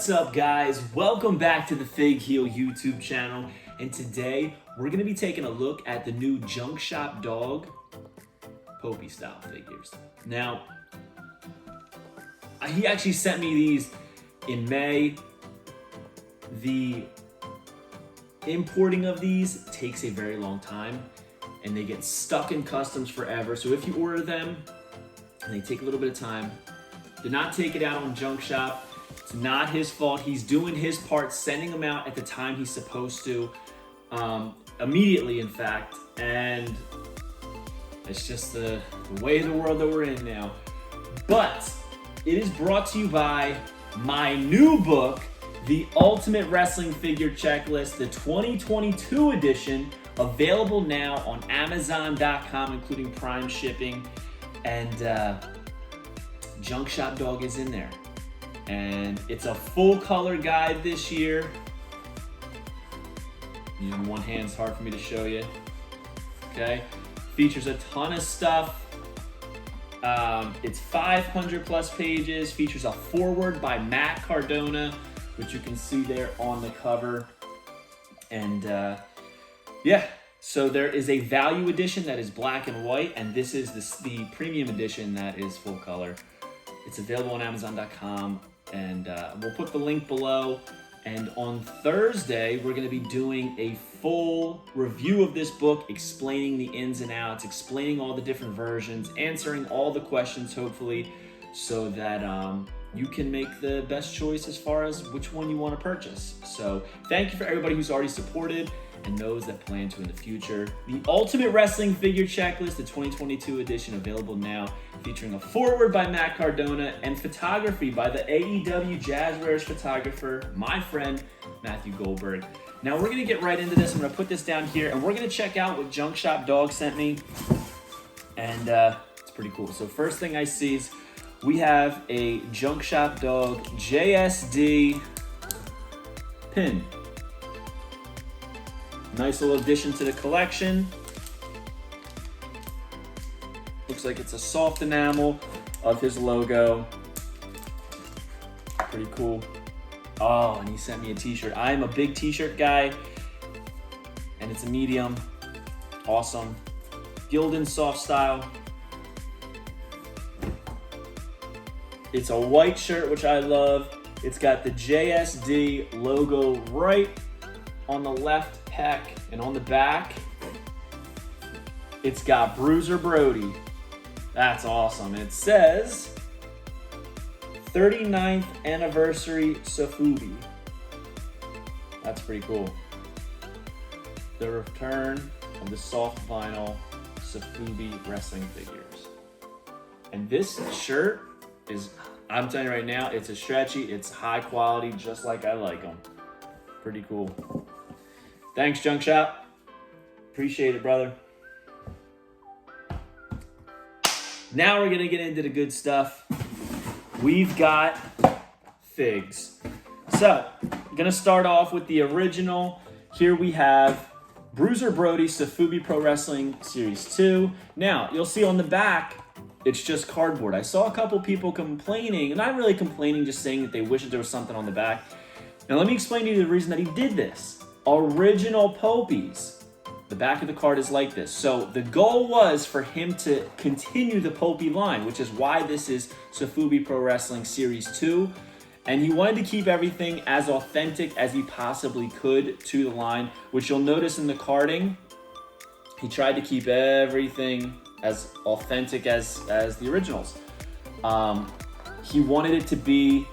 What's up, guys? Welcome back to the Fig Heel YouTube channel, and today we're going to be taking a look at the new Junk Shop Dog Popey style figures. Now, he actually sent me these in May. The importing of these takes a very long time, and they get stuck in customs forever. So if you order them and they take a little bit of time, do not take it out on Junk Shop. It's not his fault. He's doing his part, sending them out at the time he's supposed to, immediately, in fact. And it's just the way of the world that we're in now. But it is brought to you by my new book, The Ultimate Wrestling Figure Checklist, the 2022 edition, available now on Amazon.com, including Prime shipping. And Junk Shop Dog is in there. And it's a full color guide this year. Using one hand, it's hard for me to show you. Okay, features a ton of stuff. It's 500 plus pages. Features a foreword by Matt Cardona, which you can see there on the cover. And yeah, so there is a value edition that is black and white, and this is the premium edition that is full color. It's available on Amazon.com, and we'll put the link below. And on Thursday, we're going to be doing a full review of this book, explaining the ins and outs, explaining all the different versions, answering all the questions, hopefully, so that you can make the best choice as far as which one you want to purchase. So thank you for everybody who's already supported and those that plan to in the future. The Ultimate Wrestling Figure Checklist, the 2022 edition, available now, featuring a foreword by Matt Cardona and photography by the AEW Jazzwares photographer, my friend, Matthew Goldberg. Now we're gonna get right into this. I'm gonna put this down here, and we're gonna check out what Junk Shop Dog sent me. And it's pretty cool. So first thing I see is we have a Junk Shop Dog JSD pin. Nice little addition to the collection. Looks like it's a soft enamel of his logo. Pretty cool. Oh, and he sent me a t-shirt. I'm a big t-shirt guy, and it's a medium. Awesome. Gildan soft style. It's a white shirt, which I love. It's got the JSD logo right on the left pec, and on the back, it's got Bruiser Brody. That's awesome. And it says 39th anniversary Sofubi. That's pretty cool. The return of the soft vinyl Sofubi wrestling figures. And this shirt is, I'm telling you right now, it's a stretchy, it's high quality, just like I like them. Pretty cool. Thanks, Junk Shop. Appreciate it, brother. Now we're gonna get into the good stuff. We've got figs. So, I'm gonna start off with the original. Here we have Bruiser Brody Sofubi Pro Wrestling Series 2. Now, you'll see on the back, it's just cardboard. I saw a couple people complaining, not really complaining, just saying that they wish that there was something on the back. Now let me explain to you the reason that he did this. Original Popies. The back of the card is like this. So the goal was for him to continue the Popey line, which is why this is Sofubi Pro Wrestling Series 2. And he wanted to keep everything as authentic as he possibly could to the line, which you'll notice in the carding. He tried to keep everything as authentic as the originals. He wanted it to be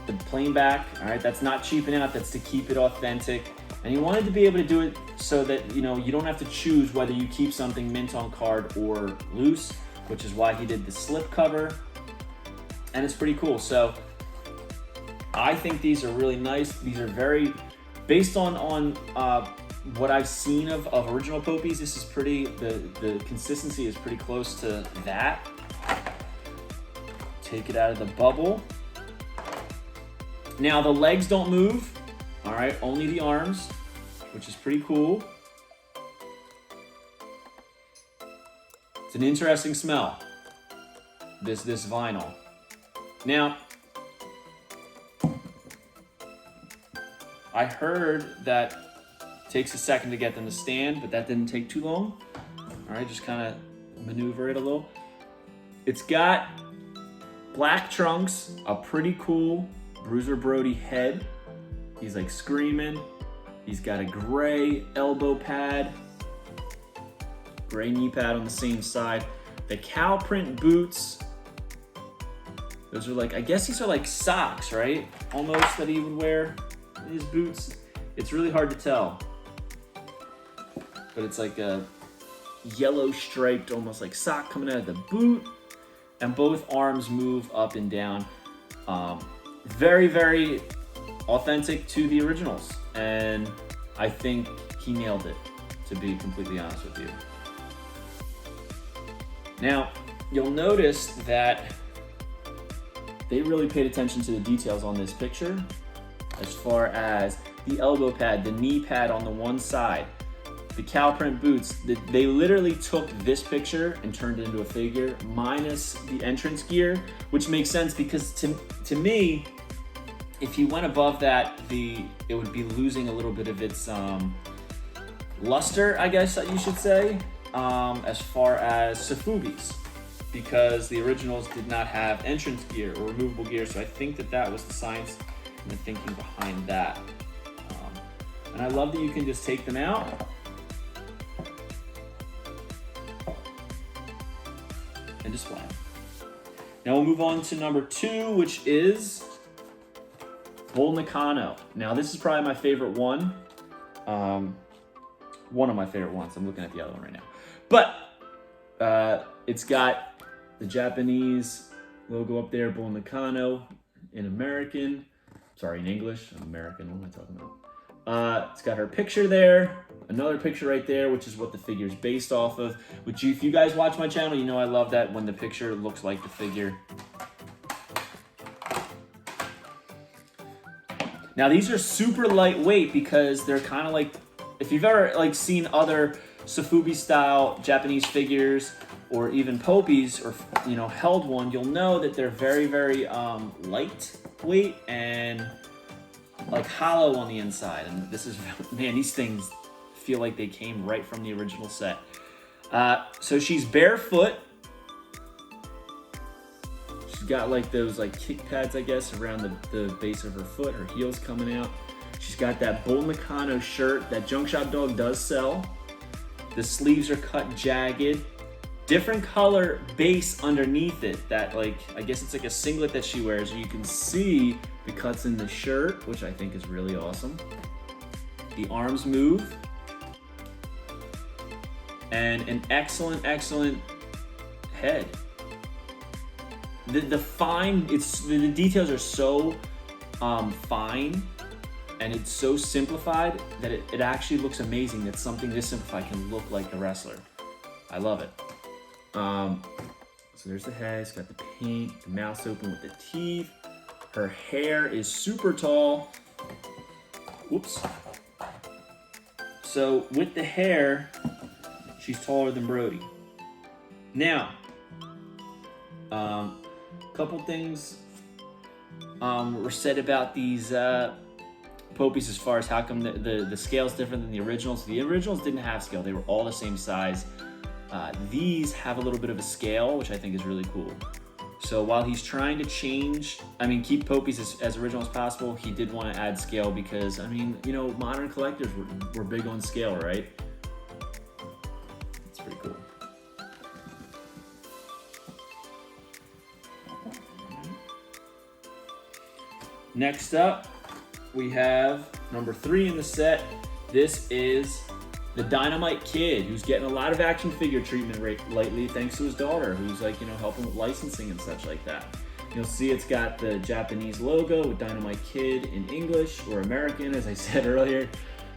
the plain back, all right? That's not cheaping out, that's to keep it authentic. And he wanted to be able to do it so that, you know, you don't have to choose whether you keep something mint on card or loose, which is why he did the slip cover. And it's pretty cool. So I think these are really nice. These are very, based on what I've seen of original Popies, this is pretty, the consistency is pretty close to that. Take it out of the bubble. Now the legs don't move, all right, only the arms, which is pretty cool. It's an interesting smell, this vinyl. Now, I heard that it takes a second to get them to stand, but that didn't take too long. All right, just kind of maneuver it a little. It's got black trunks, a pretty cool Bruiser Brody head. He's like screaming. He's got a gray elbow pad, gray knee pad on the same side. The cow print boots, those are like, I guess these are like socks, right? Almost that he would wear these boots. It's really hard to tell. But it's like a yellow striped, almost like sock coming out of the boot. And both arms move up and down. Very, very authentic to the originals. And I think he nailed it, to be completely honest with you. Now, you'll notice that they really paid attention to the details on this picture, as far as the elbow pad, the knee pad on the one side, the cow print boots. They literally took this picture and turned it into a figure, minus the entrance gear, which makes sense because to me, if you went above that, it would be losing a little bit of its luster, I guess that you should say, as far as Sofubi's, because the originals did not have entrance gear or removable gear. So I think that was the science and the thinking behind that. And I love that you can just take them out and display them. Now we'll move on to number 2, which is Bull Nakano. Now this is probably my favorite one. One of my favorite ones. I'm looking at the other one right now. But it's got the Japanese logo up there, Bull Nakano in American. Sorry, in English. I'm American. What am I talking about? It's got her picture there. Another picture right there, which is what the figure is based off of. Which if you guys watch my channel, you know I love that when the picture looks like the figure. Now these are super lightweight because they're kind of like, if you've ever like seen other Sofubi style Japanese figures or even Poppies, or held one, you'll know that they're very, very lightweight and like hollow on the inside. And this is, man, these things feel like they came right from the original set. So she's barefoot. She's got like those like kick pads, I guess, around the base of her foot. Her heel's coming out. She's got that Bull Nakano shirt that Junk Shop Dog does sell. The sleeves are cut jagged. Different color base underneath it. That like, I guess it's like a singlet that she wears. You can see the cuts in the shirt, which I think is really awesome. The arms move. And an excellent, excellent head. The details are so fine, and it's so simplified that it actually looks amazing that something this simplified can look like a wrestler. I love it. So there's the head. It's got the paint, the mouth's open with the teeth. Her hair is super tall. Whoops. So with the hair, she's taller than Brody. Now, couple things were said about these Poppies as far as how come the scale's different than the originals. The originals didn't have scale. They were all the same size. These have a little bit of a scale, which I think is really cool. So while he's trying to keep Poppies as original as possible, he did want to add scale because, modern collectors were big on scale, right? It's pretty cool. Next up, we have number 3 in the set. This is the Dynamite Kid, who's getting a lot of action figure treatment lately thanks to his daughter, who's helping with licensing and such like that. You'll see it's got the Japanese logo with Dynamite Kid in English or American, as I said earlier.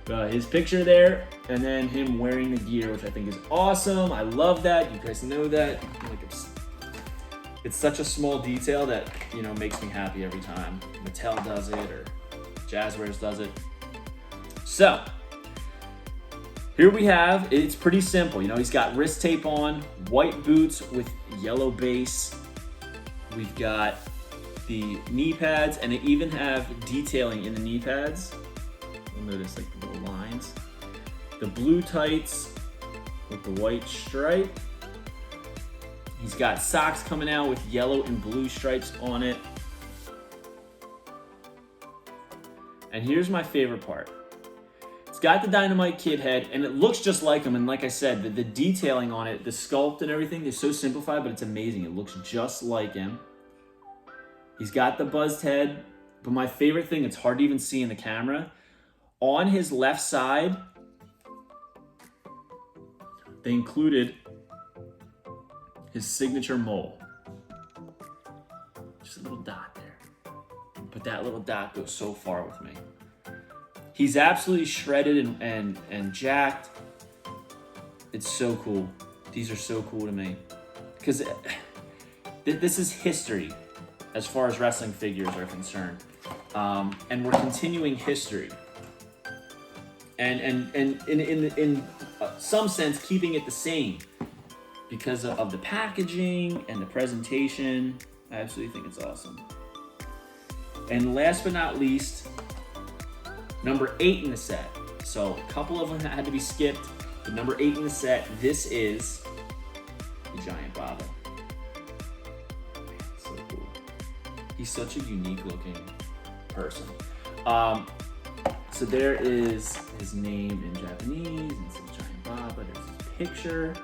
His picture there, and then him wearing the gear, which I think is awesome. I love that. You guys know that. It's such a small detail that makes me happy every time. Mattel does it or Jazzwares does it. So here we have, it's pretty simple. He's got wrist tape on, white boots with yellow base. We've got the knee pads, and they even have detailing in the knee pads. You'll notice like the little lines. The blue tights with the white stripe. He's got socks coming out with yellow and blue stripes on it. And here's my favorite part. It's got the Dynamite Kid head, and it looks just like him. And like I said, the detailing on it, the sculpt and everything is so simplified, but it's amazing. It looks just like him. He's got the buzzed head, but my favorite thing, it's hard to even see in the camera. On his left side, they included his signature mole. Just a little dot there. But that little dot goes so far with me. He's absolutely shredded and jacked. It's so cool. These are so cool to me. Because this is history as far as wrestling figures are concerned. And we're continuing history. And in some sense, keeping it the same. Because of the packaging and the presentation. I absolutely think it's awesome. And last but not least, number 8 in the set. So a couple of them had to be skipped, but number 8 in the set, this is the Giant Baba. Man, so cool. He's such a unique looking person. So there is his name in Japanese, and some Giant Baba. There's his picture.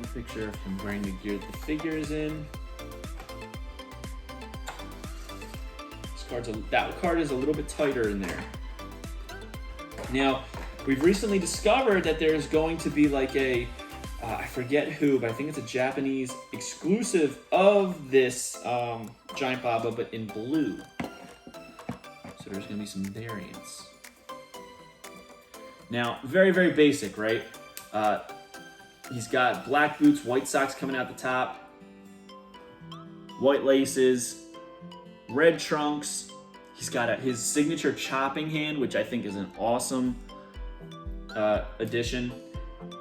A picture of him wearing the gear that the figure is in. That card is a little bit tighter in there. Now, we've recently discovered that there's going to be like a, I forget who, but I think it's a Japanese exclusive of this Giant Baba, but in blue. So there's going to be some variants. Now, very, very basic, right? He's got black boots, white socks coming out the top, white laces, red trunks. He's got his signature chopping hand, which I think is an awesome addition.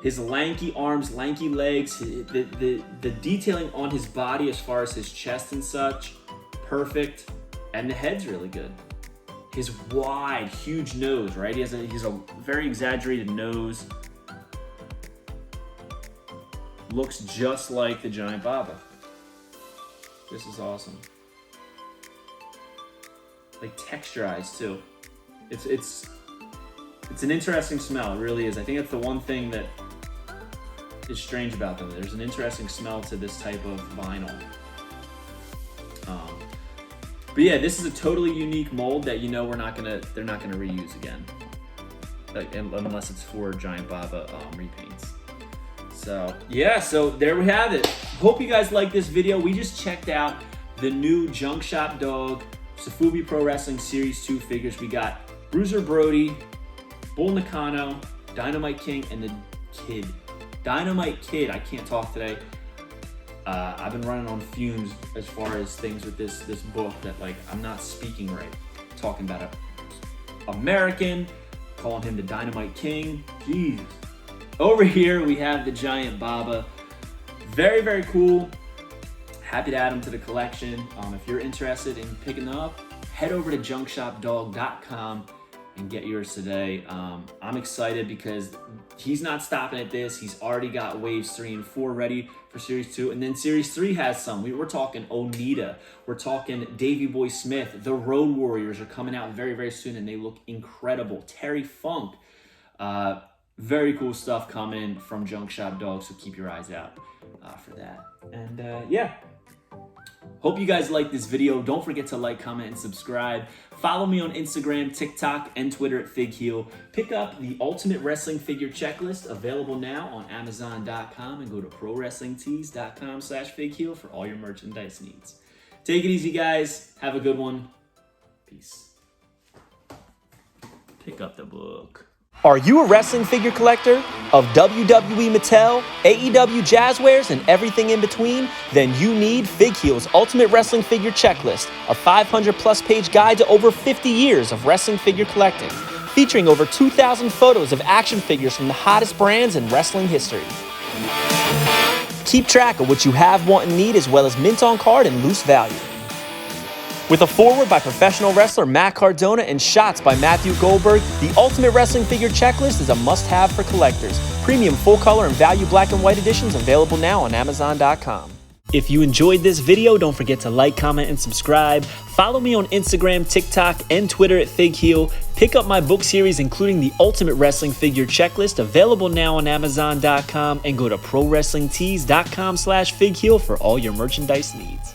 His lanky arms, lanky legs, the detailing on his body as far as his chest and such, perfect. And the head's really good. His wide, huge nose, right? He's a very exaggerated nose. Looks just like the Giant Baba. This is awesome. Like texturized too. It's an interesting smell. It really is. I think that's the one thing that is strange about them. There's an interesting smell to this type of vinyl. But yeah, this is a totally unique mold that they're not gonna reuse again, unless it's for Giant Baba repaints. So yeah, so there we have it. Hope you guys like this video. We just checked out the new Junk Shop Dog Sofubi Pro Wrestling Series 2 figures. We got Bruiser Brody, Bull Nakano, Dynamite King, and the Kid. Dynamite Kid, I can't talk today. I've been running on fumes as far as things with this book that like I'm not speaking right. Talking about a American, calling him the Dynamite King. Jeez. Over here we have the Giant Baba. Very, very cool. Happy to add them to the collection. If you're interested in picking them up, head over to junkshopdog.com and get yours today. I'm excited because he's not stopping at this. He's already got waves 3 and 4 ready for Series 2. And then Series 3 has some. We're talking Onita. We're talking Davey Boy Smith. The Road Warriors are coming out very, very soon, and they look incredible. Terry Funk. Very cool stuff coming from Junk Shop Dog, so keep your eyes out for that. And yeah. Hope you guys like this video. Don't forget to like, comment, and subscribe. Follow me on Instagram, TikTok, and Twitter at FigHeal. Pick up the Ultimate Wrestling Figure Checklist, available now on Amazon.com, and go to ProWrestlingTees.com/FigHeal for all your merchandise needs. Take it easy, guys. Have a good one. Peace. Pick up the book. Are you a wrestling figure collector of WWE Mattel, AEW Jazzwares, and everything in between? Then you need FigHeal's Ultimate Wrestling Figure Checklist, a 500-plus page guide to over 50 years of wrestling figure collecting, featuring over 2,000 photos of action figures from the hottest brands in wrestling history. Keep track of what you have, want, and need, as well as mint on card and loose value. With a foreword by professional wrestler Matt Cardona and shots by Matthew Goldberg, the Ultimate Wrestling Figure Checklist is a must-have for collectors. Premium full-color and value black and white editions available now on Amazon.com. If you enjoyed this video, don't forget to like, comment, and subscribe. Follow me on Instagram, TikTok, and Twitter at FigHeal. Pick up my book series, including the Ultimate Wrestling Figure Checklist, available now on Amazon.com, and go to ProWrestlingTees.com/FigHeal for all your merchandise needs.